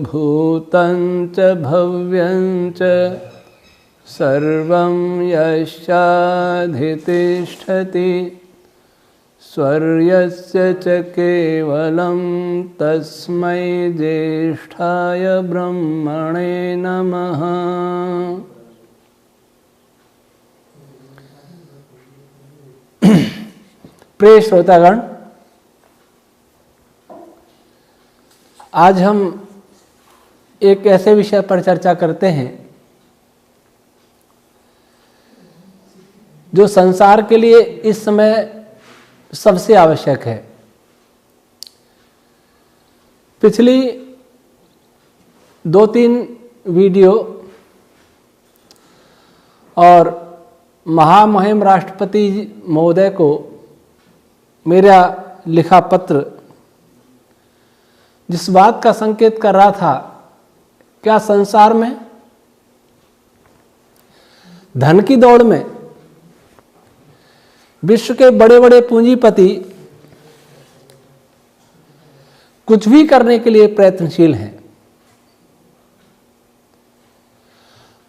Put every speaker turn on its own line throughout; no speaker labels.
भूतं च भव्यं च सर्वं यश्चाधितिष्ठति स्वर्यस्य च केवलं तस्मै ज्येष्ठाय ब्रह्मणे नमः। प्रिय श्रोतागण, आज हम एक ऐसे विषय पर चर्चा करते हैं जो संसार के लिए इस समय सबसे आवश्यक है। पिछली 2-3 वीडियो और महामहिम राष्ट्रपति महोदय को मेरा लिखा पत्र जिस बात का संकेत कर रहा था, क्या संसार में धन की दौड़ में विश्व के बड़े बड़े पूंजीपति कुछ भी करने के लिए प्रयत्नशील हैं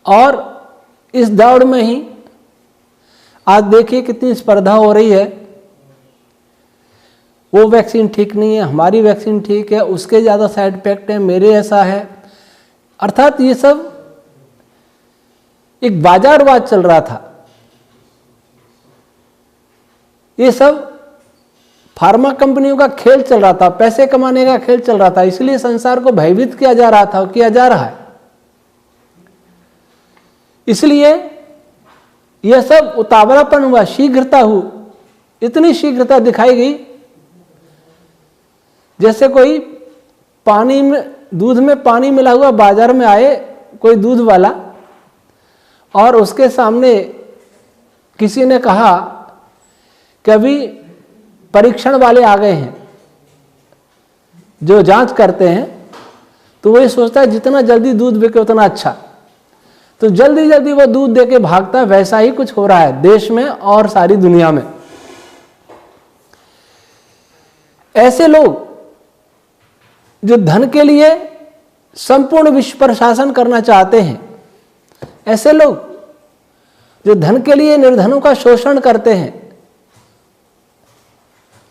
और इस दौड़ में ही आज देखिए कितनी स्पर्धा हो रही है। वो वैक्सीन ठीक नहीं है, हमारी वैक्सीन ठीक है, उसके ज़्यादा साइड इफेक्ट है, मेरे ऐसा है। अर्थात ये सब एक बाजारवाद चल रहा था। ये सब फार्मा कंपनियों का खेल चल रहा था, पैसे कमाने का खेल चल रहा था। इसलिए संसार को भयभीत किया जा रहा था और किया जा रहा है। इसलिए यह सब उतावलापन हुआ, शीघ्रता हुई, इतनी शीघ्रता दिखाई गई जैसे कोई पानी में, दूध में पानी मिला हुआ बाजार में आए कोई दूध वाला और उसके सामने किसी ने कहा कि अभी परीक्षण वाले आ गए हैं जो जांच करते हैं, तो वही सोचता है जितना जल्दी दूध बिके उतना अच्छा, तो जल्दी जल्दी वो दूध देके भागता है। वैसा ही कुछ हो रहा है देश में और सारी दुनिया में। ऐसे लोग जो धन के लिए संपूर्ण विश्व पर शासन करना चाहते हैं, ऐसे लोग जो धन के लिए निर्धनों का शोषण करते हैं,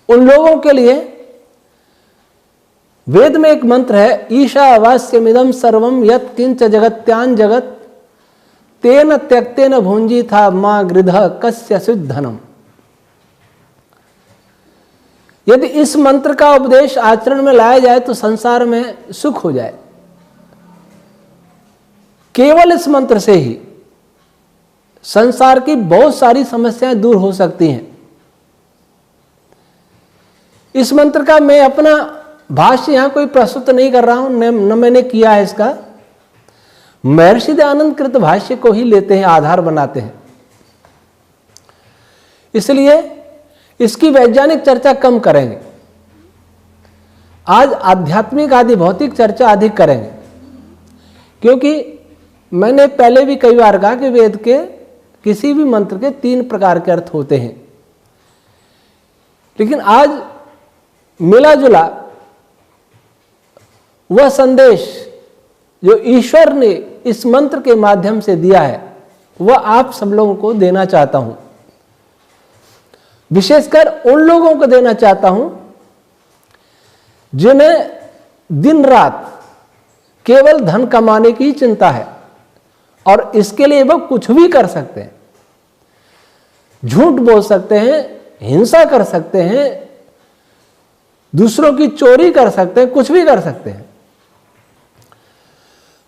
उन लोगों के लिए वेद में एक मंत्र है, ईशावास्यमिदं सर्वं यत् किंच जगत्यान जगत तेन त्यक्तेन भुंजी था मां गृधः कस्य सुधनम। यदि इस मंत्र का उपदेश आचरण में लाया जाए तो संसार में सुख हो जाए। केवल इस मंत्र से ही संसार की बहुत सारी समस्याएं दूर हो सकती हैं। इस मंत्र का मैं अपना भाष्य यहां कोई प्रस्तुत नहीं कर रहा हूं, न मैंने किया है इसका। महर्षि दयानंद कृत भाष्य को ही लेते हैं, आधार बनाते हैं। इसलिए इसकी वैज्ञानिक चर्चा कम करेंगे। आज आध्यात्मिक आदि भौतिक चर्चा अधिक करेंगे, क्योंकि मैंने पहले भी कई बार कहा कि वेद के किसी भी मंत्र के 3 प्रकार के अर्थ होते हैं। लेकिन आज मिला जुला वह संदेश जो ईश्वर ने इस मंत्र के माध्यम से दिया है, वह आप सब लोगों को देना चाहता हूं। विशेषकर उन लोगों को देना चाहता हूं जिन्हें दिन रात केवल धन कमाने की चिंता है और इसके लिए वह कुछ भी कर सकते हैं। झूठ बोल सकते हैं, हिंसा कर सकते हैं, दूसरों की चोरी कर सकते हैं, कुछ भी कर सकते हैं।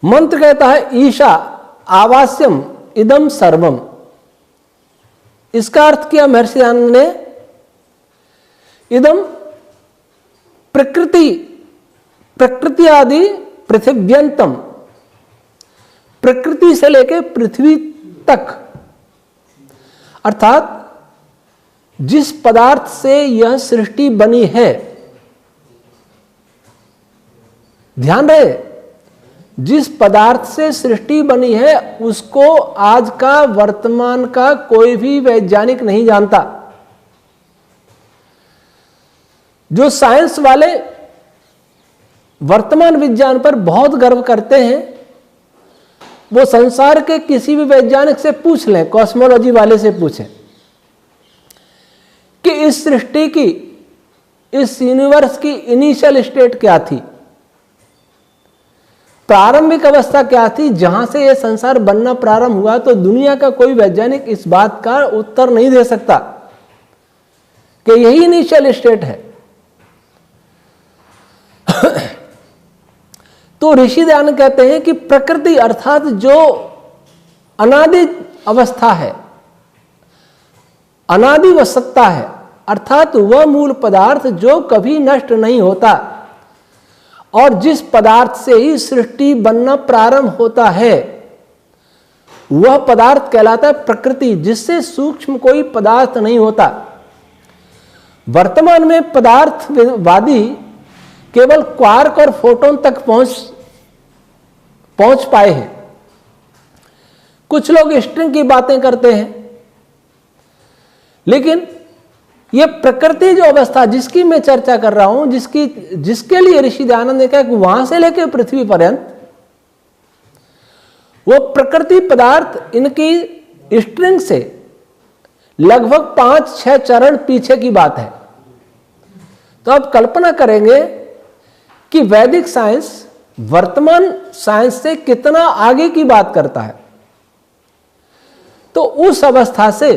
मंत्र कहता है ईशा आवास्यम इदम सर्वम। इसका अर्थ किया महर्षि दयानंद ने, इदम प्रकृति आदि पृथिव्यंतम, प्रकृति से लेकर पृथ्वी तक, अर्थात जिस पदार्थ से यह सृष्टि बनी है, ध्यान रहे, जिस पदार्थ से सृष्टि बनी है उसको आज का वर्तमान का कोई भी वैज्ञानिक नहीं जानता। जो साइंस वाले वर्तमान विज्ञान पर बहुत गर्व करते हैं, वो संसार के किसी भी वैज्ञानिक से पूछ लें, कॉस्मोलॉजी वाले से पूछें कि इस सृष्टि की, इस यूनिवर्स की इनिशियल स्टेट क्या थी, प्रारंभिक अवस्था क्या थी जहां से यह संसार बनना प्रारंभ हुआ, तो दुनिया का कोई वैज्ञानिक इस बात का उत्तर नहीं दे सकता कि यही इनिशियल स्टेट है। तो ऋषि दयानंद कहते हैं कि प्रकृति अर्थात जो अनादि अवस्था है, अनादि व सत्ता है, अर्थात वह मूल पदार्थ जो कभी नष्ट नहीं होता और जिस पदार्थ से ही सृष्टि बनना प्रारंभ होता है, वह पदार्थ कहलाता है प्रकृति, जिससे सूक्ष्म कोई पदार्थ नहीं होता। वर्तमान में पदार्थवादी केवल क्वार्क और फोटोन तक पहुंच पाए हैं। कुछ लोग स्ट्रिंग की बातें करते हैं, लेकिन यह प्रकृति जो अवस्था जिसकी मैं चर्चा कर रहा हूं, जिसके लिए ऋषि दयानंद ने कहा कि वहां से लेकर पृथ्वी पर्यंत वो प्रकृति पदार्थ इनकी स्ट्रिंग से लगभग 5-6 चरण पीछे की बात है। तो आप कल्पना करेंगे कि वैदिक साइंस वर्तमान साइंस से कितना आगे की बात करता है। तो उस अवस्था से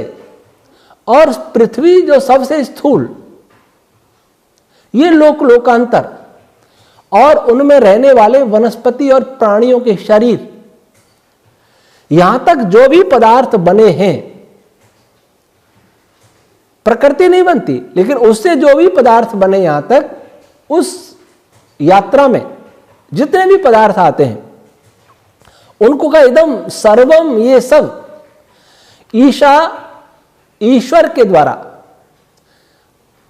और पृथ्वी जो सबसे स्थूल, ये लोकांतर और उनमें रहने वाले वनस्पति और प्राणियों के शरीर, यहां तक जो भी पदार्थ बने हैं, प्रकृति नहीं बनती, लेकिन उससे जो भी पदार्थ बने यहां तक, उस यात्रा में जितने भी पदार्थ आते हैं उनको का एकदम सर्वम, ये सब ईश्वर के द्वारा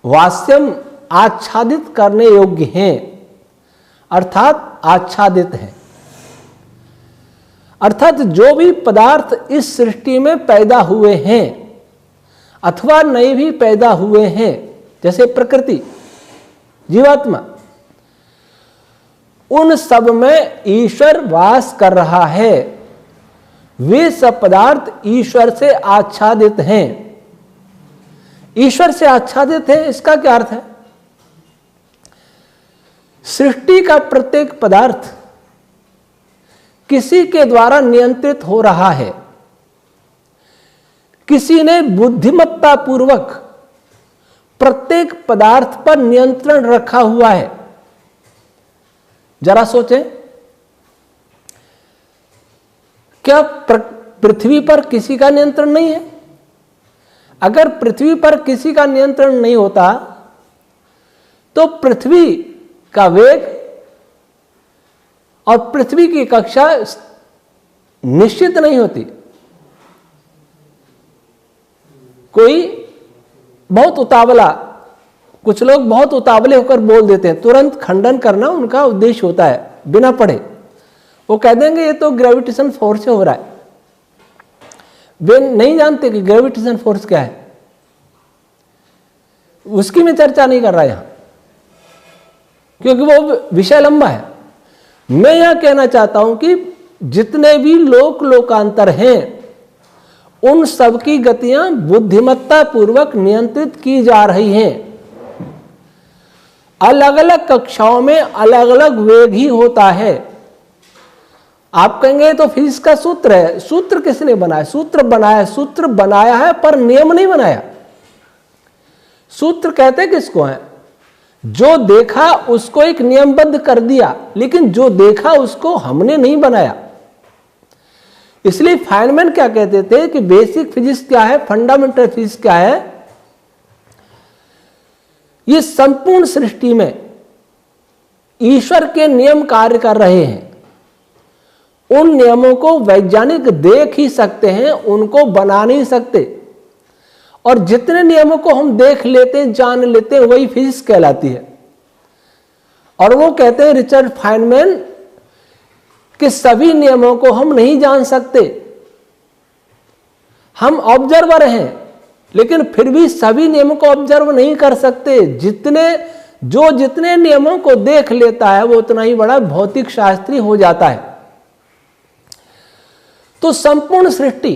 वास्यम आच्छादित करने योग्य हैं, अर्थात आच्छादित हैं। अर्थात जो भी पदार्थ इस सृष्टि में पैदा हुए हैं अथवा नए भी पैदा हुए हैं, जैसे प्रकृति, जीवात्मा, उन सब में ईश्वर वास कर रहा है। वे सब पदार्थ ईश्वर से आच्छादित हैं। ईश्वर से आच्छादित है, इसका क्या अर्थ है? सृष्टि का प्रत्येक पदार्थ किसी के द्वारा नियंत्रित हो रहा है। किसी ने बुद्धिमत्ता पूर्वक प्रत्येक पदार्थ पर नियंत्रण रखा हुआ है। जरा सोचें, क्या पृथ्वी पर किसी का नियंत्रण नहीं है? अगर पृथ्वी पर किसी का नियंत्रण नहीं होता तो पृथ्वी का वेग और पृथ्वी की कक्षा निश्चित नहीं होती। कोई बहुत उतावला, कुछ लोग बहुत उतावले होकर बोल देते हैं, तुरंत खंडन करना उनका उद्देश्य होता है, बिना पढ़े। वो कह देंगे ये तो ग्रेविटेशन फोर्स से हो रहा है। वे नहीं जानते कि ग्रेविटेशन फोर्स क्या है, उसकी मैं चर्चा नहीं कर रहा यहां, क्योंकि वो विषय लंबा है। मैं यहां कहना चाहता हूं कि जितने भी लोकांतर हैं उन सब की गतियां बुद्धिमत्ता पूर्वक नियंत्रित की जा रही हैं। अलग अलग कक्षाओं में अलग अलग वेग ही होता है। आप कहेंगे तो फिजिक्स का सूत्र है। सूत्र किसने बनाया? सूत्र बनाया है पर नियम नहीं बनाया। सूत्र कहते किसको है? जो देखा उसको एक नियमबद्ध कर दिया, लेकिन जो देखा उसको हमने नहीं बनाया। इसलिए फाइनमैन क्या कहते थे कि बेसिक फिजिक्स क्या है, फंडामेंटल फिजिक्स क्या है? ये संपूर्ण सृष्टि में ईश्वर के नियम कार्य कर रहे हैं। उन नियमों को वैज्ञानिक देख ही सकते हैं, उनको बना नहीं सकते। और जितने नियमों को हम देख लेते हैं, जान लेते हैं, वही फिजिक्स कहलाती है। और वो कहते हैं रिचर्ड फाइनमैन कि सभी नियमों को हम नहीं जान सकते। हम ऑब्जर्वर हैं, लेकिन फिर भी सभी नियमों को ऑब्जर्व नहीं कर सकते। जितने जो जितने नियमों को देख लेता है वो उतना ही बड़ा भौतिक शास्त्री हो जाता है। तो संपूर्ण सृष्टि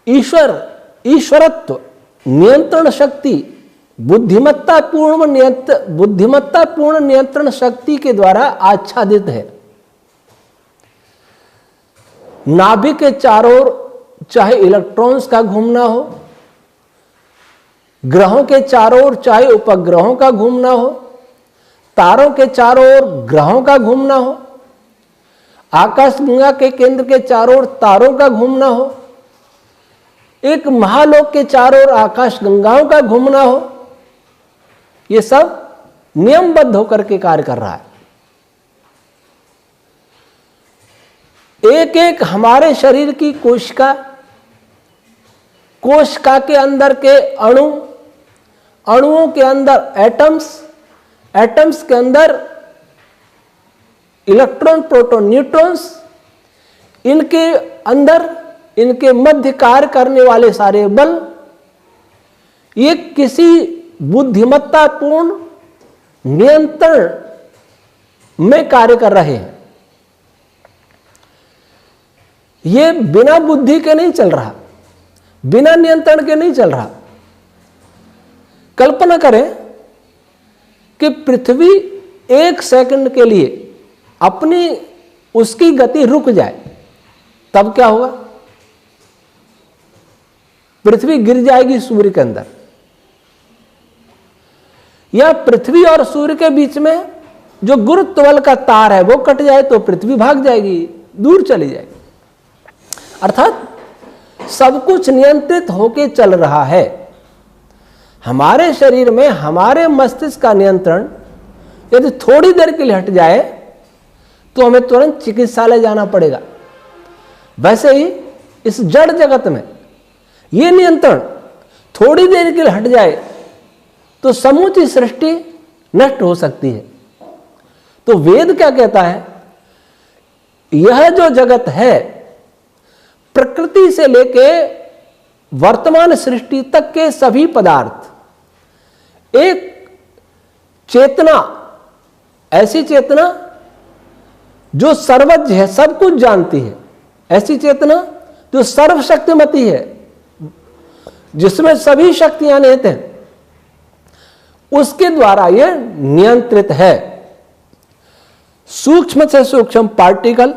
ईश्वरत्व, नियंत्रण शक्ति, बुद्धिमत्तापूर्ण नियंत्रण शक्ति के द्वारा आच्छादित है। नाभि के चारों ओर चाहे इलेक्ट्रॉन्स का घूमना हो, ग्रहों के चारों ओर चाहे उपग्रहों का घूमना हो, तारों के चारों ओर ग्रहों का घूमना हो, आकाशगंगा के केंद्र के चारों ओर तारों का घूमना हो, एक महालोक के चारों ओर आकाशगंगाओं का घूमना हो, ये सब नियमबद्ध होकर के कार्य कर रहा है। एक एक हमारे शरीर की कोशिका के अंदर के अणुओं के अंदर एटम्स के अंदर इलेक्ट्रॉन, प्रोटॉन, न्यूट्रॉन्स, इनके अंदर इनके मध्य कार्य करने वाले सारे बल ये किसी बुद्धिमत्तापूर्ण नियंत्रण में कार्य कर रहे हैं। ये बिना बुद्धि के नहीं चल रहा, बिना नियंत्रण के नहीं चल रहा। कल्पना करें कि पृथ्वी 1 सेकंड के लिए अपनी उसकी गति रुक जाए, तब क्या होगा? पृथ्वी गिर जाएगी सूर्य के अंदर, या पृथ्वी और सूर्य के बीच में जो गुरुत्व बल का तार है वो कट जाए तो पृथ्वी भाग जाएगी, दूर चली जाएगी। अर्थात सब कुछ नियंत्रित होके चल रहा है। हमारे शरीर में हमारे मस्तिष्क का नियंत्रण यदि थोड़ी देर के लिए हट जाए तो हमें तुरंत चिकित्सालय जाना पड़ेगा। वैसे ही इस जड़ जगत में यह नियंत्रण थोड़ी देर के लिए हट जाए तो समूची सृष्टि नष्ट हो सकती है। तो वेद क्या कहता है? यह जो जगत है प्रकृति से लेके वर्तमान सृष्टि तक के सभी पदार्थ एक चेतना, ऐसी चेतना जो सर्वज्ञ है, सब कुछ जानती है, ऐसी चेतना जो सर्वशक्तिमती है, जिसमें सभी शक्तियां निहित हैं, उसके द्वारा यह नियंत्रित है। सूक्ष्म से सूक्ष्म पार्टिकल,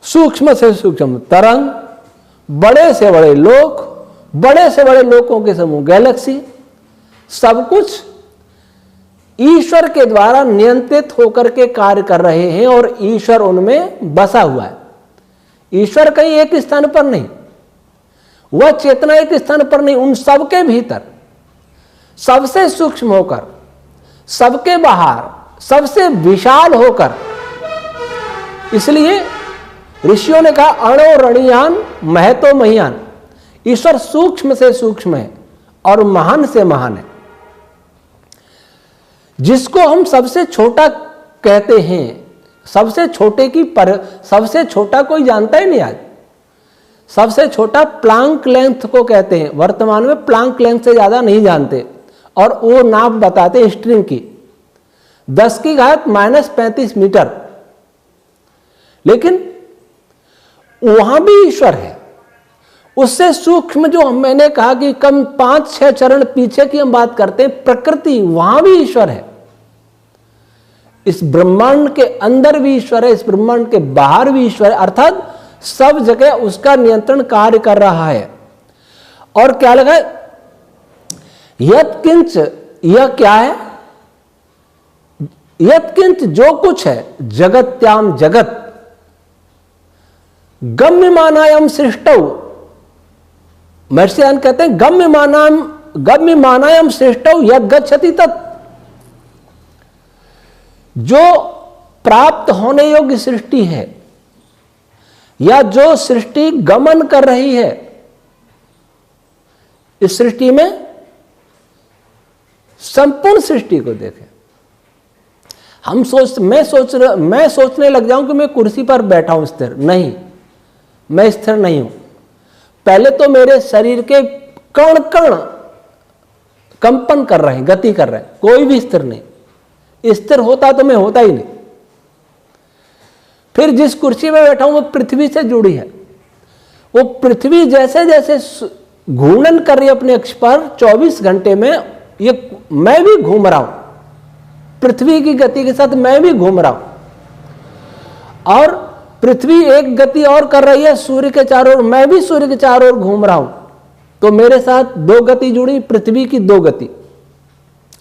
सूक्ष्म से सूक्ष्म तरंग, बड़े से बड़े लोक, बड़े से बड़े लोकों के समूह गैलेक्सी, सब कुछ ईश्वर के द्वारा नियंत्रित होकर के कार्य कर रहे हैं और ईश्वर उनमें बसा हुआ है। ईश्वर कहीं एक स्थान पर नहीं, वह चेतना एक स्थान पर नहीं, उन सबके भीतर सबसे सूक्ष्म होकर, सबके बाहर, सबसे विशाल होकर। इसलिए ऋषियों ने कहा अणो रणियान महतो महियान। ईश्वर सूक्ष्म से सूक्ष्म है और महान से महान है। जिसको हम सबसे छोटा कहते हैं, सबसे छोटे की सबसे छोटा कोई जानता ही नहीं आज। सबसे छोटा प्लांक लेंथ को कहते हैं, वर्तमान में प्लांक लेंथ से ज्यादा नहीं जानते, और वो नाप बताते हैं स्ट्रिंग की 10⁻⁻35 मीटर। लेकिन वहां भी ईश्वर है। उससे सूक्ष्म जो मैंने कहा कि कम 5-6 चरण पीछे की हम बात करते हैं, प्रकृति, वहां भी ईश्वर है। इस ब्रह्मांड के अंदर भी ईश्वर है, इस ब्रह्मांड के बाहर भी ईश्वर है। अर्थात सब जगह उसका नियंत्रण कार्य कर रहा है। और क्या लगा? यत्किंच, यह क्या है? यत्किंच जो कुछ है, जगत्याम जगत, गम्यमानायम सृष्टौ। महर्षि कहते हैं गम्यमानायम सृष्टौ यद गच्छति तत्। जो प्राप्त होने योग्य सृष्टि है या जो सृष्टि गमन कर रही है, इस सृष्टि में संपूर्ण सृष्टि को देखें। मैं सोचने लग जाऊं कि मैं कुर्सी पर बैठा हूं स्थिर। नहीं, मैं स्थिर नहीं हूं। पहले तो मेरे शरीर के कण कण कंपन कर रहे हैं, गति कर रहे हैं, कोई भी स्थिर नहीं। स्थिर होता तो मैं होता ही नहीं। फिर जिस कुर्सी में बैठा हूं वो पृथ्वी से जुड़ी है। वो पृथ्वी जैसे जैसे घूर्णन कर रही है अपने अक्ष पर 24 घंटे में, ये मैं भी घूम रहा हूं पृथ्वी की गति के साथ, मैं भी घूम रहा हूं। और पृथ्वी एक गति और कर रही है सूर्य के चारों ओर, मैं भी सूर्य के चारों ओर घूम रहा हूं। तो मेरे साथ दो गति जुड़ी, पृथ्वी की दो गति।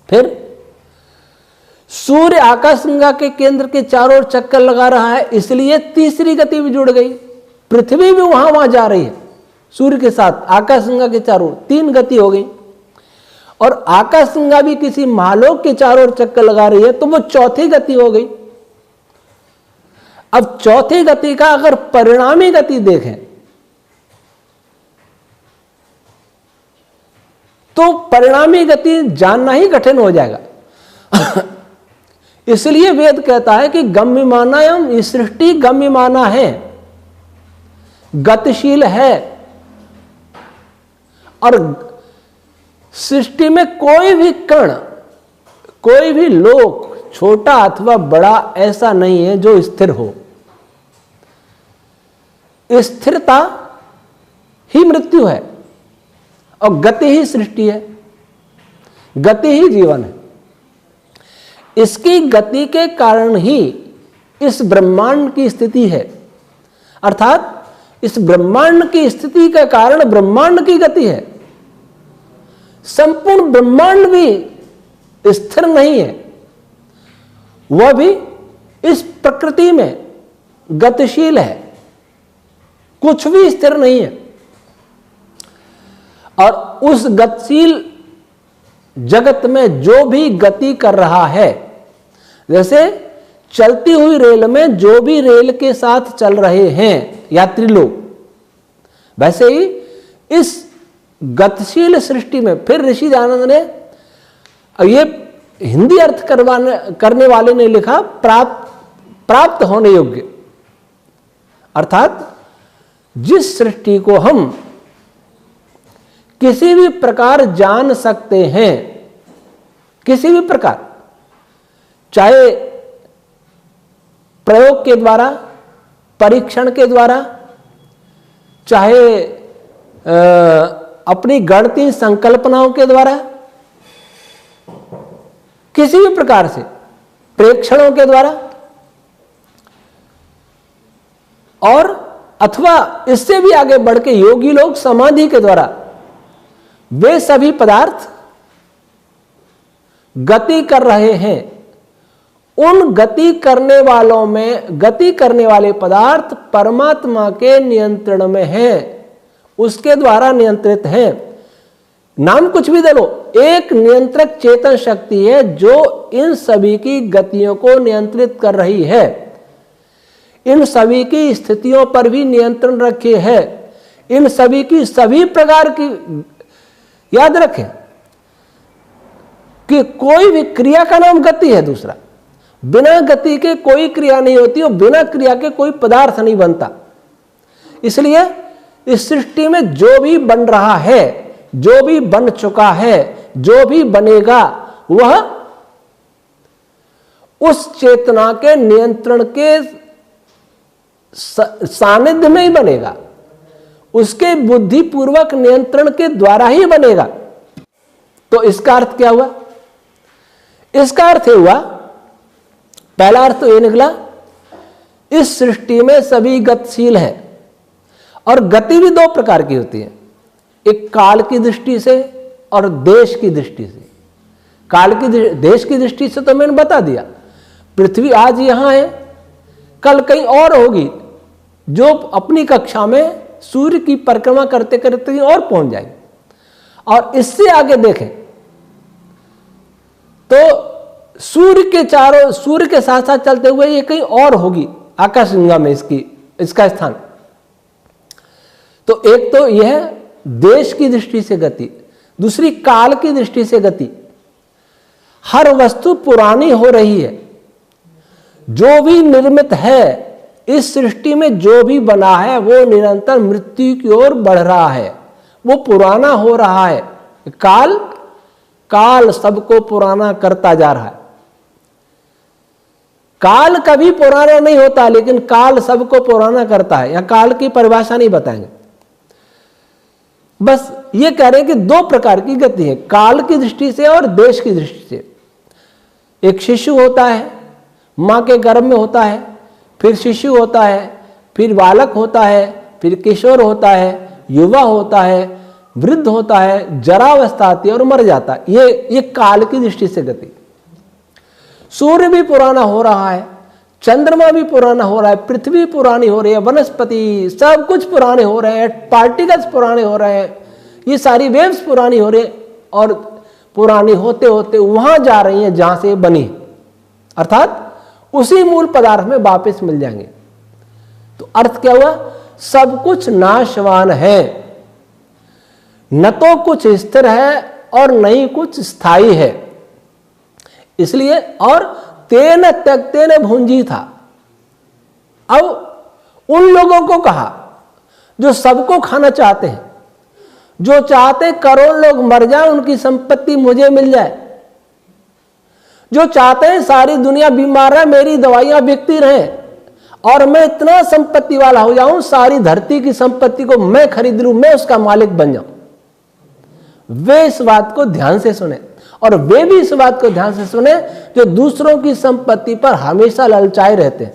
फिर सूर्य आकाशगंगा के केंद्र के चारों ओर चक्कर लगा रहा है, इसलिए तीसरी गति भी जुड़ गई। पृथ्वी भी वहां वहां जा रही है सूर्य के साथ, आकाशगंगा के चारों ओर, तीन गति हो गई। और आकाशगंगा भी किसी महालोक के चारों ओर चक्कर लगा रही है, तो वो चौथी गति हो गई। अब चौथी गति का अगर परिणामी गति देखें तो परिणामी गति जानना ही कठिन हो जाएगा। इसलिए वेद कहता है कि गम्यमानायम, ये सृष्टि गम्यमाना है, गतिशील है। और सृष्टि में कोई भी कण, कोई भी लोक, छोटा अथवा बड़ा ऐसा नहीं है जो स्थिर हो। स्थिरता ही मृत्यु है और गति ही सृष्टि है, गति ही जीवन है। इसकी गति के कारण ही इस ब्रह्मांड की स्थिति है, अर्थात इस ब्रह्मांड की स्थिति का कारण ब्रह्मांड की गति है। संपूर्ण ब्रह्मांड भी स्थिर नहीं है, वह भी इस प्रकृति में गतिशील है, कुछ भी स्थिर नहीं है। और उस गतिशील जगत में जो भी गति कर रहा है, जैसे चलती हुई रेल में जो भी रेल के साथ चल रहे हैं यात्री लोग, वैसे ही इस गतिशील सृष्टि में, फिर ऋषि दयानंद ने, ये हिंदी अर्थ करने वाले ने लिखा, प्राप्त होने योग्य, अर्थात जिस सृष्टि को हम किसी भी प्रकार जान सकते हैं, किसी भी प्रकार, चाहे प्रयोग के द्वारा, परीक्षण के द्वारा, चाहे अपनी गणितीय संकल्पनाओं के द्वारा, किसी भी प्रकार से, प्रेक्षणों के द्वारा, और अथवा इससे भी आगे बढ़ के योगी लोग समाधि के द्वारा, वे सभी पदार्थ गति कर रहे हैं। उन गति करने वालों में, गति करने वाले पदार्थ परमात्मा के नियंत्रण में हैं, उसके द्वारा नियंत्रित हैं। नाम कुछ भी दे लो, एक नियंत्रक चेतन शक्ति है जो इन सभी की गतियों को नियंत्रित कर रही है, इन सभी की स्थितियों पर भी नियंत्रण रखे है, इन सभी की सभी प्रकार की। याद रखें कि कोई भी क्रिया का नाम गति है। दूसरा, बिना गति के कोई क्रिया नहीं होती और बिना क्रिया के कोई पदार्थ नहीं बनता। इसलिए इस सृष्टि में जो भी बन रहा है, जो भी बन चुका है, जो भी बनेगा, वह उस चेतना के नियंत्रण के सानिध्य में ही बनेगा, उसके बुद्धिपूर्वक नियंत्रण के द्वारा ही बनेगा। तो इसका अर्थ क्या हुआ? इसका अर्थ हुआ, पहला अर्थ तो ये निकला, इस सृष्टि में सभी गतिशील है। और गति भी दो प्रकार की होती है, एक काल की दृष्टि से और देश की दृष्टि से। काल की, देश की दृष्टि से तो मैंने बता दिया, पृथ्वी आज यहां है, कल कहीं और होगी, जो अपनी कक्षा में सूर्य की परिक्रमा करते करते और पहुंच जाएगी। और इससे आगे देखें तो सूर्य के साथ साथ चलते हुए ये कहीं और होगी आकाशगंगा में, इसका स्थान। तो एक तो यह देश की दृष्टि से गति, दूसरी काल की दृष्टि से गति। हर वस्तु पुरानी हो रही है, जो भी निर्मित है इस सृष्टि में, जो भी बना है वो निरंतर मृत्यु की ओर बढ़ रहा है, वो पुराना हो रहा है। काल काल सबको पुराना करता जा रहा है। काल कभी पुराना नहीं होता, लेकिन काल सबको पुराना करता है। यहां काल की परिभाषा नहीं बताएंगे, बस ये कह रहे हैं कि दो प्रकार की गति है, काल की दृष्टि से और देश की दृष्टि से। एक शिशु होता है, मां के गर्भ में होता है, फिर शिशु होता है, फिर बालक होता है, फिर किशोर होता है, युवा होता है, वृद्ध होता है, जरावस्था आती है और मर जाता है। ये काल की दृष्टि से गति। सूर्य भी पुराना हो रहा है, चंद्रमा भी पुराना हो रहा है, पृथ्वी पुरानी हो रही है, वनस्पति सब कुछ पुराने हो रहे हैं, पार्टिकल्स पुराने हो रहे हैं, ये सारी वेव्स पुरानी हो रही है और पुरानी होते होते वहां जा रही हैं जहां से बनी, अर्थात उसी मूल पदार्थ में वापस मिल जाएंगे। तो अर्थ क्या हुआ? सब कुछ नाशवान है, न तो कुछ स्थिर है और न ही कुछ स्थायी है। इसलिए और तेन त्यक्तेन भुंजी था। अब उन लोगों को कहा जो सबको खाना चाहते हैं, जो चाहते करोड़ लोग मर जाए, उनकी संपत्ति मुझे मिल जाए, जो चाहते हैं सारी दुनिया बीमार है, मेरी दवाइयां बिकती रहें और मैं इतना संपत्ति वाला हो जाऊं, सारी धरती की संपत्ति को मैं खरीद लूं, मैं उसका मालिक बन जाऊं। वे इस बात को ध्यान से सुने, और वे भी इस बात को ध्यान से सुने जो दूसरों की संपत्ति पर हमेशा ललचाए रहते हैं,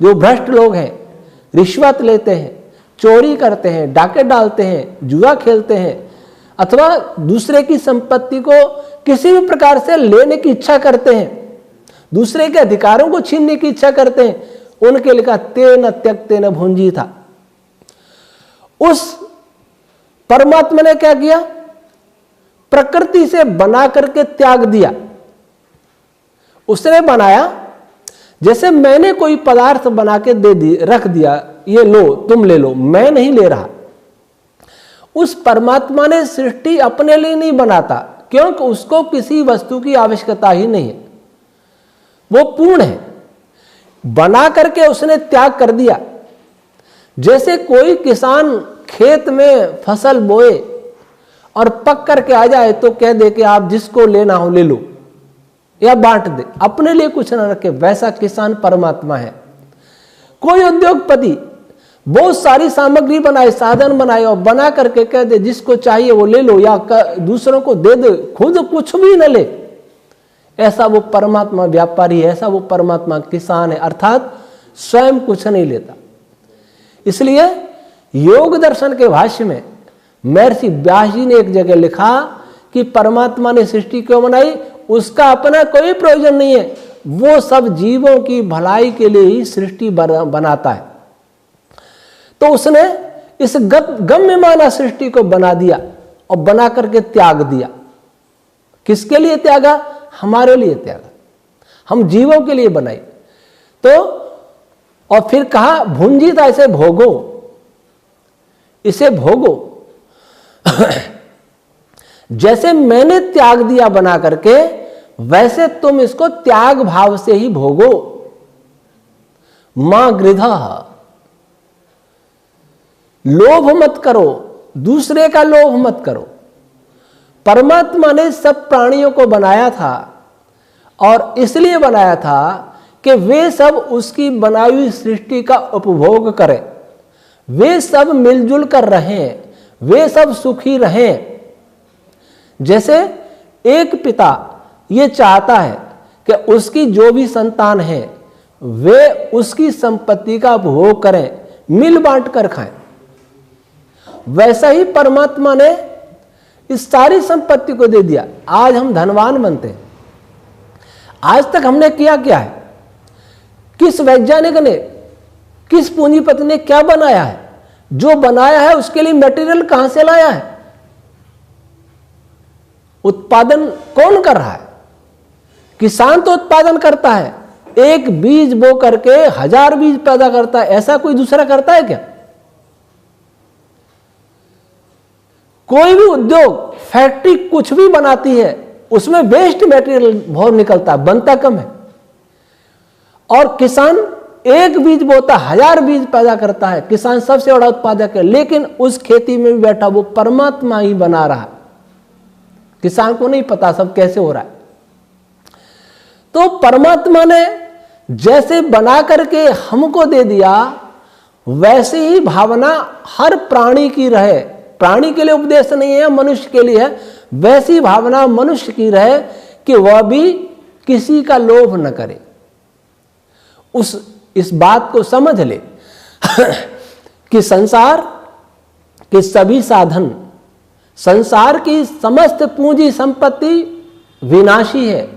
जो भ्रष्ट लोग हैं, रिश्वत लेते हैं, चोरी करते हैं, डाके डालते हैं, जुआ खेलते हैं, अथवा दूसरे की संपत्ति को किसी भी प्रकार से लेने की इच्छा करते हैं, दूसरे के अधिकारों को छीनने की इच्छा करते हैं। उनके लिखा तेन त्यक्तेन भुंजी था। उस परमात्मा ने क्या किया? प्रकृति से बना करके त्याग दिया। उसने बनाया, जैसे मैंने कोई पदार्थ बना के रख दिया, ये लो तुम ले लो, मैं नहीं ले रहा। उस परमात्मा ने सृष्टि अपने लिए नहीं बनाता, क्योंकि उसको किसी वस्तु की आवश्यकता ही नहीं है, वो पूर्ण है। बना करके उसने त्याग कर दिया। जैसे कोई किसान खेत में फसल बोए और पक करके आ जाए तो कह दे कि आप जिसको लेना हो ले लो या बांट दे, अपने लिए कुछ ना रखे, वैसा किसान परमात्मा है। कोई उद्योगपति बहुत सारी सामग्री बनाए, साधन बनाए और बना करके कह दे जिसको चाहिए वो ले लो या दूसरों को दे दे, खुद कुछ भी न ले, ऐसा वो परमात्मा व्यापारी है, ऐसा वो परमात्मा किसान है, अर्थात स्वयं कुछ नहीं लेता। इसलिए योग दर्शन के भाष्य में महर्षि व्यास जी ने एक जगह लिखा कि परमात्मा ने सृष्टि क्यों बनाई? उसका अपना कोई प्रयोजन नहीं है, वो सब जीवों की भलाई के लिए ही सृष्टि बनाता है। तो उसने इस गम्यमाना सृष्टि को बना दिया और बना करके त्याग दिया। किसके लिए त्यागा? हमारे लिए त्यागा, हम जीवों के लिए बनाई। तो और फिर कहा भुंजित, ऐसे भोगो, इसे भोगो। जैसे मैंने त्याग दिया बना करके, वैसे तुम इसको त्याग भाव से ही भोगो। मां गृधा, लोभ मत करो, दूसरे का लोभ मत करो। परमात्मा ने सब प्राणियों को बनाया था और इसलिए बनाया था कि वे सब उसकी बनाई हुई सृष्टि का उपभोग करें, वे सब मिलजुल कर रहें, वे सब सुखी रहें। जैसे एक पिता ये चाहता है कि उसकी जो भी संतान है वे उसकी संपत्ति का उपभोग करें, मिल बांट कर खाएं, वैसा ही परमात्मा ने इस सारी संपत्ति को दे दिया। आज हम धनवान बनते हैं। आज तक हमने किया क्या है? किस वैज्ञानिक ने, किस पूंजीपति ने क्या बनाया है? जो बनाया है उसके लिए मटेरियल कहां से लाया है? उत्पादन कौन कर रहा है? किसान तो उत्पादन करता है, एक बीज बो करके 1000 बीज पैदा करता है, ऐसा कोई दूसरा करता है क्या? कोई भी उद्योग, फैक्ट्री कुछ भी बनाती है, उसमें वेस्ट मटेरियल बहुत निकलता है, बनता कम है। और किसान एक बीज बोता 1000 बीज पैदा करता है, किसान सबसे बड़ा उत्पादक है, लेकिन उस खेती में भी बैठा वो परमात्मा ही बना रहा है। किसान को नहीं पता सब कैसे हो रहा है। तो परमात्मा ने जैसे बना करके हमको दे दिया, वैसे ही भावना हर प्राणी की रहे। प्राणी के लिए उपदेश नहीं है, मनुष्य के लिए है। वैसी भावना मनुष्य की रहे कि वह भी किसी का लोभ न करे। इस बात को समझ ले कि संसार के सभी साधन, संसार की समस्त पूंजी संपत्ति विनाशी है,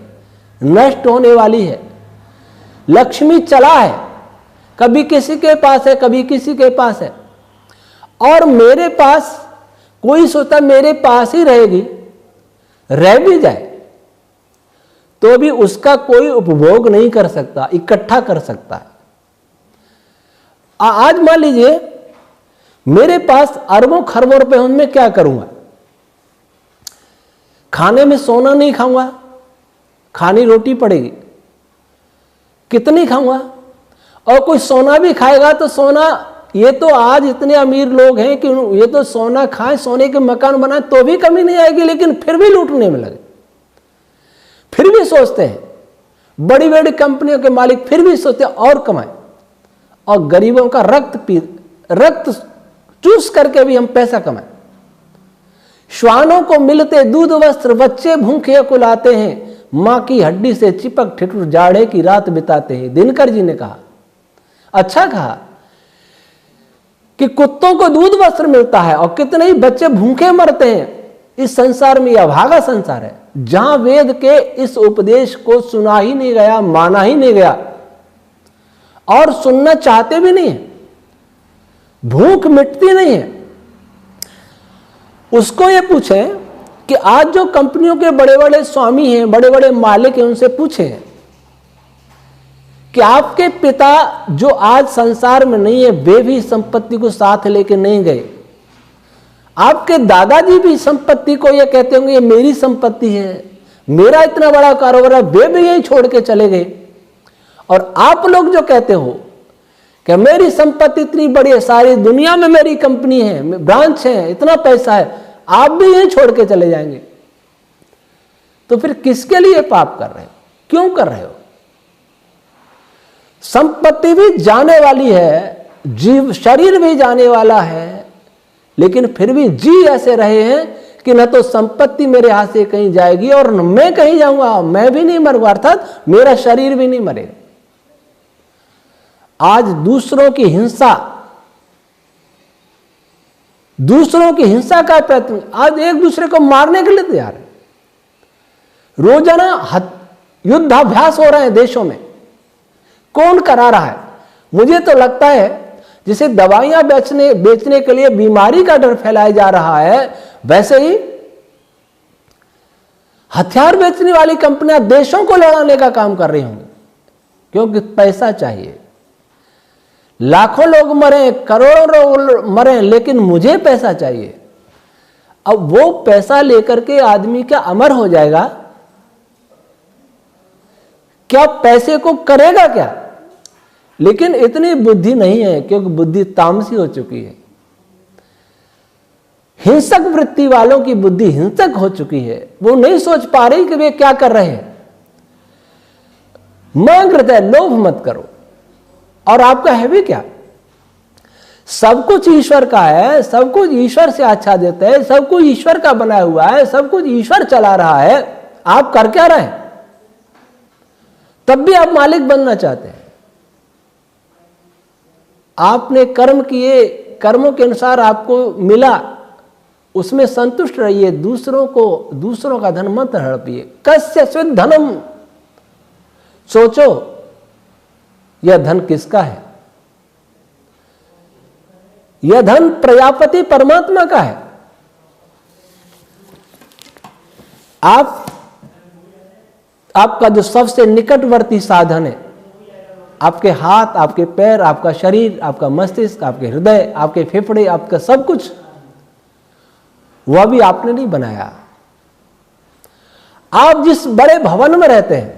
नष्ट होने वाली है। लक्ष्मी चला है, कभी किसी के पास है, कभी किसी के पास है। और मेरे पास, कोई सोचता मेरे पास ही रहेगी, रह भी जाए तो भी उसका कोई उपभोग नहीं कर सकता, इकट्ठा कर सकता है। आज मान लीजिए मेरे पास अरबों खरबों रुपए, उनमें क्या करूंगा? खाने में सोना नहीं खाऊंगा, खानी रोटी पड़ेगी, कितनी खाऊंगा? और कोई सोना भी खाएगा तो सोना, ये तो आज इतने अमीर लोग हैं कि ये तो सोना खाएं, सोने के मकान बनाए तो भी कमी नहीं आएगी, लेकिन फिर भी लूटने में लगे। फिर भी सोचते हैं, बड़ी बड़ी कंपनियों के मालिक फिर भी सोचते हैं और कमाएं, और गरीबों का रक्त चूस करके भी हम पैसा कमाएं। श्वानों को मिलते दूध वस्त्र, बच्चे भूखे कुलाते हैं, मां की हड्डी से चिपक ठिठुर जाड़े की रात बिताते हैं। दिनकर जी ने कहा, अच्छा कहा कि कुत्तों को दूध वस्त्र मिलता है और कितने ही बच्चे भूखे मरते हैं। इस संसार में यह अभागा संसार है, जहां वेद के इस उपदेश को सुना ही नहीं गया, माना ही नहीं गया, और सुनना चाहते भी नहीं है। भूख मिटती नहीं है। उसको ये पूछें कि आज जो कंपनियों के बड़े बड़े स्वामी हैं, बड़े बड़े मालिक हैं, उनसे पूछें कि आपके पिता जो आज संसार में नहीं है, वे भी संपत्ति को साथ लेके नहीं गए। आपके दादाजी भी संपत्ति को ये कहते होंगे ये मेरी संपत्ति है, मेरा इतना बड़ा कारोबार है, वे भी यही छोड़ के चले गए। और आप लोग जो कहते हो कि मेरी संपत्ति इतनी बड़ी है, सारी दुनिया में मेरी कंपनी है, ब्रांच है, इतना पैसा है, आप भी यही छोड़ के चले जाएंगे। तो फिर किसके लिए पाप कर रहे हो? क्यों कर रहे हो? संपत्ति भी जाने वाली है, जीव शरीर भी जाने वाला है, लेकिन फिर भी जी ऐसे रहे हैं कि न तो संपत्ति मेरे हाथ से कहीं जाएगी और न मैं कहीं जाऊंगा, मैं भी नहीं मरूंगा, अर्थात मेरा शरीर भी नहीं मरेगा। आज दूसरों की हिंसा का प्रयत्न, आज एक दूसरे को मारने के लिए तैयार है। रोजाना युद्धाभ्यास हो रहे हैं देशों में। कौन करा रहा है? मुझे तो लगता है जिसे दवाइयां बेचने के लिए बीमारी का डर फैलाया जा रहा है, वैसे ही हथियार बेचने वाली कंपनियां देशों को लड़ाने का काम कर रही होंगी, क्योंकि पैसा चाहिए। लाखों लोग मरे, करोड़ों लोग मरे, लेकिन मुझे पैसा चाहिए। अब वो पैसा लेकर के आदमी क्या अमर हो जाएगा? क्या पैसे को करेगा क्या? लेकिन इतनी बुद्धि नहीं है, क्योंकि बुद्धि तामसी हो चुकी है। हिंसक वृत्ति वालों की बुद्धि हिंसक हो चुकी है। वो नहीं सोच पा रही कि वे क्या कर रहे हैं। मांग हृदय लोभ मत करो। और आपका है भी क्या? सब कुछ ईश्वर का है, सब कुछ ईश्वर से अच्छा देते हैं, सब कुछ ईश्वर का बनाया हुआ है, सब कुछ ईश्वर चला रहा है। आप कर क्या रहे हैं? तब भी आप मालिक बनना चाहते हैं। आपने कर्म किए, कर्मों के अनुसार आपको मिला, उसमें संतुष्ट रहिए। दूसरों का धन मत हड़पिए। कस्य स्विद् धनम, सोचो यह धन किसका है? यह धन प्रजापति परमात्मा का है। आपका जो सबसे निकटवर्ती साधन है, आपके हाथ, आपके पैर, आपका शरीर, आपका मस्तिष्क, आपके हृदय, आपके फेफड़े, आपका सब कुछ, वह भी आपने नहीं बनाया। आप जिस बड़े भवन में रहते हैं,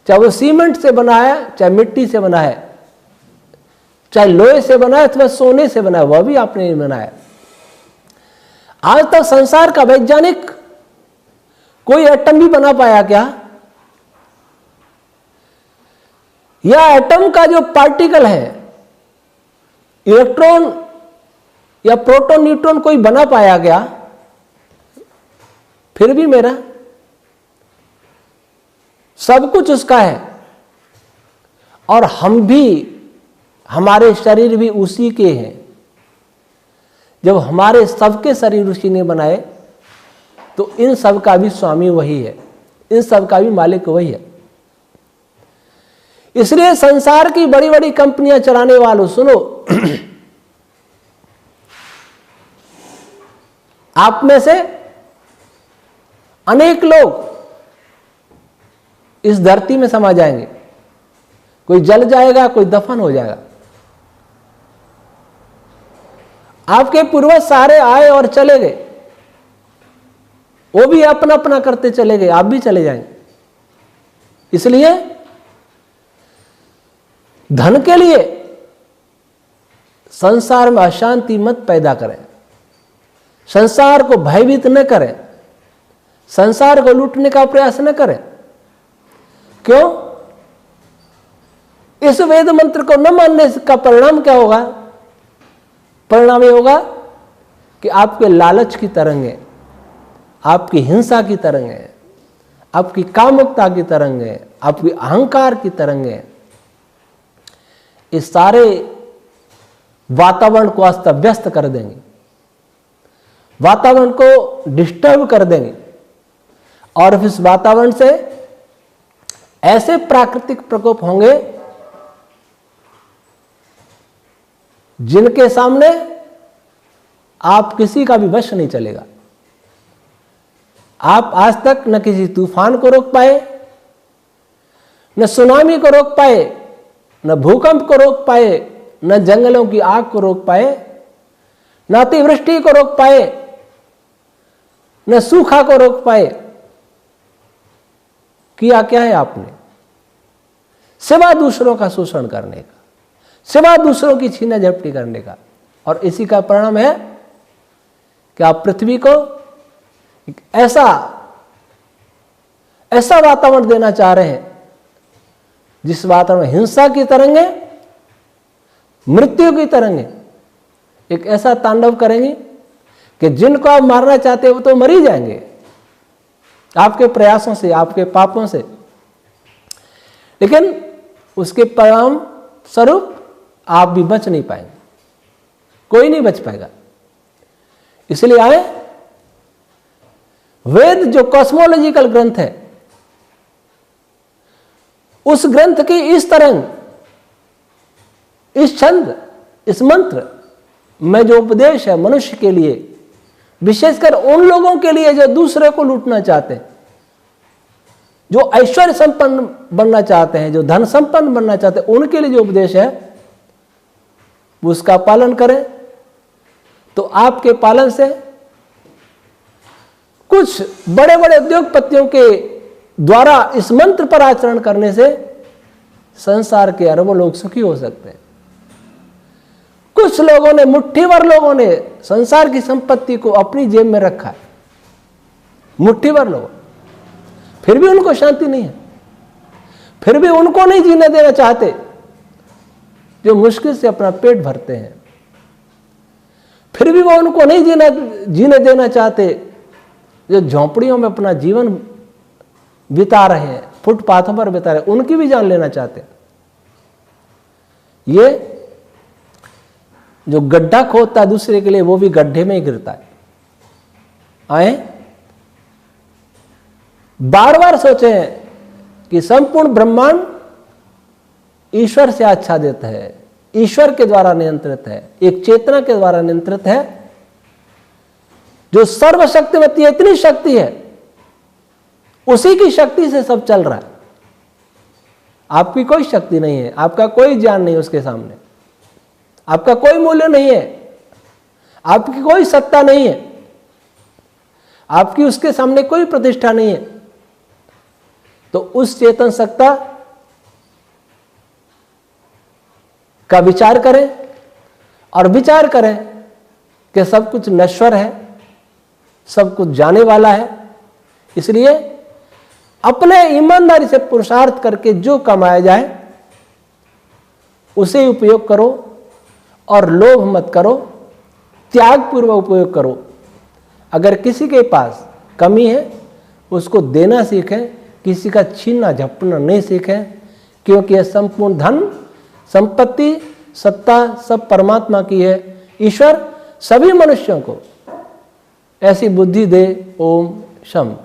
चाहे वो सीमेंट से बना है, चाहे मिट्टी से बना है, चाहे लोहे से बना है अथवा सोने से बना है, वह भी आपने नहीं बनाया। आज तक संसार का वैज्ञानिक कोई एटम भी बना पाया क्या? या एटम का जो पार्टिकल है, इलेक्ट्रॉन या प्रोटॉन न्यूट्रॉन कोई बना पाया क्या? फिर भी मेरा सब कुछ उसका है, और हम भी, हमारे शरीर भी उसी के हैं। जब हमारे सबके शरीर उसी ने बनाए तो इन सब का भी स्वामी वही है, इन सब का भी मालिक वही है। इसलिए संसार की बड़ी बड़ी कंपनियां चलाने वालों, सुनो, आप में से अनेक लोग इस धरती में समा जाएंगे, कोई जल जाएगा, कोई दफन हो जाएगा। आपके पूर्वज सारे आए और चले गए, वो भी अपना अपना करते चले गए, आप भी चले जाएंगे। इसलिए धन के लिए संसार में अशांति मत पैदा करें, संसार को भयभीत न करें, संसार को लूटने का प्रयास न करें। क्यों? इस वेद मंत्र को न मानने का परिणाम क्या होगा? परिणाम ये होगा कि आपके लालच की तरंगें, आपकी हिंसा की तरंगें, आपकी कामुकता की तरंगें, आपकी अहंकार की तरंगें, इस सारे वातावरण को अस्त व्यस्त कर देंगे, वातावरण को डिस्टर्ब कर देंगे, और इस वातावरण से ऐसे प्राकृतिक प्रकोप होंगे जिनके सामने आप किसी का भी वश नहीं चलेगा। आप आज तक न किसी तूफान को रोक पाए, न सुनामी को रोक पाए, न भूकंप को रोक पाए, न जंगलों की आग को रोक पाए, न अतिवृष्टि को रोक पाए, न सूखा को रोक पाए। किया क्या है आपने? सिवा दूसरों का शोषण करने का, सिवा दूसरों की छीना झपटी करने का। और इसी का परिणाम है कि आप पृथ्वी को एक ऐसा वातावरण देना चाह रहे हैं जिस वातावरण में हिंसा की तरंगे, मृत्यु की तरंगे एक ऐसा तांडव करेंगे कि जिनको आप मारना चाहते हो वो तो मर ही जाएंगे आपके प्रयासों से, आपके पापों से। लेकिन उसके परिणाम स्वरूप आप भी बच नहीं पाएंगे, कोई नहीं बच पाएगा। इसलिए आए, वेद जो कॉस्मोलॉजिकल ग्रंथ है, उस ग्रंथ की इस तरंग, इस छंद, इस मंत्र में जो उपदेश है मनुष्य के लिए, विशेषकर उन लोगों के लिए जो दूसरे को लूटना चाहते हैं, जो ऐश्वर्य संपन्न बनना चाहते हैं, जो धन संपन्न बनना चाहते हैं, उनके लिए जो उपदेश है उसका पालन करें। तो आपके पालन से कुछ बड़े बड़े उद्योगपतियों के द्वारा इस मंत्र पर आचरण करने से संसार के अरबों लोग सुखी हो सकते हैं। कुछ लोगों ने, मुट्ठी भर लोगों ने संसार की संपत्ति को अपनी जेब में रखा है, मुट्ठी भर लोग, फिर भी उनको शांति नहीं है, फिर भी उनको नहीं जीने देना चाहते जो मुश्किल से अपना पेट भरते हैं, फिर भी वो उनको नहीं जीने देना चाहते जो झोंपड़ियों में अपना जीवन बिता रहे हैं, फुटपाथों पर बिता रहे हैं, उनकी भी जान लेना चाहते हैं। ये जो गड्ढा खोदता है दूसरे के लिए, वो भी गड्ढे में ही गिरता है। आए, बार बार सोचें कि संपूर्ण ब्रह्मांड ईश्वर से आच्छादित है, ईश्वर के द्वारा नियंत्रित है, एक चेतना के द्वारा नियंत्रित है जो सर्वशक्तिमती है। इतनी शक्ति है, उसी की शक्ति से सब चल रहा है। आपकी कोई शक्ति नहीं है, आपका कोई ज्ञान नहीं उसके सामने, आपका कोई मूल्य नहीं है, आपकी कोई सत्ता नहीं है, आपकी उसके सामने कोई प्रतिष्ठा नहीं है। तो उस चेतन सत्ता का विचार करें और विचार करें कि सब कुछ नश्वर है, सब कुछ जाने वाला है, इसलिए अपने ईमानदारी से पुरुषार्थ करके जो कमाया जाए उसे उपयोग करो और लोभ मत करो, त्यागपूर्वक उपयोग करो। अगर किसी के पास कमी है उसको देना सीखें, किसी का छीनना झपटना नहीं सीखें, क्योंकि यह संपूर्ण धन संपत्ति सत्ता सब परमात्मा की है। ईश्वर सभी मनुष्यों को ऐसी बुद्धि दे। ओम शम।